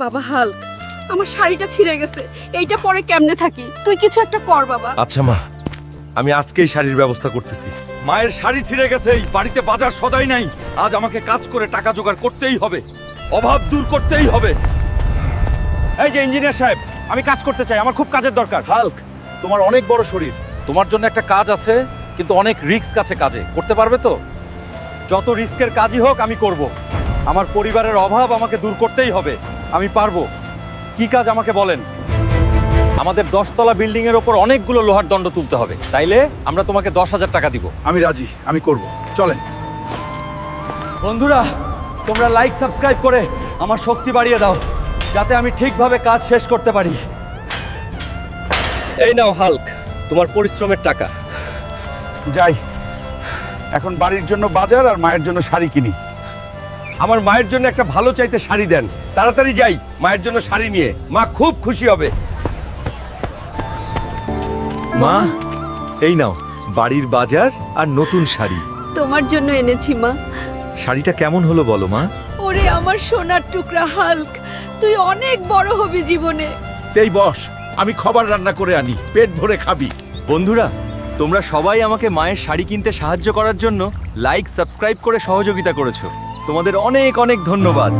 বাবা হাল্ক, আমার শাড়িটা ছিঁড়ে গেছে, এইটা পরে কেমনে থাকি? তুই কিছু একটা কর বাবা। আচ্ছা মা, আমি আজকেই শাড়ির ব্যবস্থা করতেছি। মায়ের শাড়ি ছিঁড়ে গেছে, বাড়িতে বাজার সদাই নাই। আজ আমাকে কাজ করে টাকা জোগাড় করতেই হবে, অভাব দূর করতেই হবে। এই যে ইঞ্জিনিয়ার সাহেব, আমি কাজ করতে চাই, আমার খুব কাজের দরকার। হাল্ক, তোমার অনেক বড় শরীর, তোমার জন্য একটা কাজ আছে, কিন্তু অনেক রিস্ক আছে কাজে। করতে পারবে তো? যত রিস্কের কাজই হোক আমি করব। আমার পরিবারের অভাব আমাকে দূর করতেই হবে, আমি পারবো। কি কাজ আমাকে বলেন। আমাদের 10 তলা বিল্ডিং এর ওপর অনেকগুলো লোহার দণ্ড তুলতে হবে, তাইলে আমরা তোমাকে 10,000 টাকা দিব। আমি রাজি, আমি করব, চলেন। বন্ধুরা, তোমরা লাইক সাবস্ক্রাইব করে আমার শক্তি বাড়িয়ে দাও, যাতে আমি ঠিকভাবে কাজ শেষ করতে পারি। এই নাও হাল্ক, তোমার পরিশ্রমের টাকা। যাই, এখন বাড়ির জন্য বাজার আর মায়ের জন্য শাড়ি কিনি। আমার মায়ের জন্য একটা ভালো চাইতে শাড়ি দেন, তাড়াতাড়ি যাই মায়ের জন্য শাড়ি নিয়ে। মা খুব খুশি হবে। মা, এই নাও বাড়ির বাজার আর নতুন শাড়ি। তোমার জন্য এনেছি মা। শাড়িটা কেমন হলো বলো মা? ওরে আমার সোনার টুকরা হাল্ক, তুই অনেক বড় হবি জীবনে। এই বস, আমি খাবার রান্না করে আনি, পেট ভরে খাবি। বন্ধুরা, তোমরা সবাই আমাকে মায়ের শাড়ি কিনতে সাহায্য করার জন্য লাইক সাবস্ক্রাইব করে সহযোগিতা করেছো। তোমাদের অনেক অনেক ধন্যবাদ।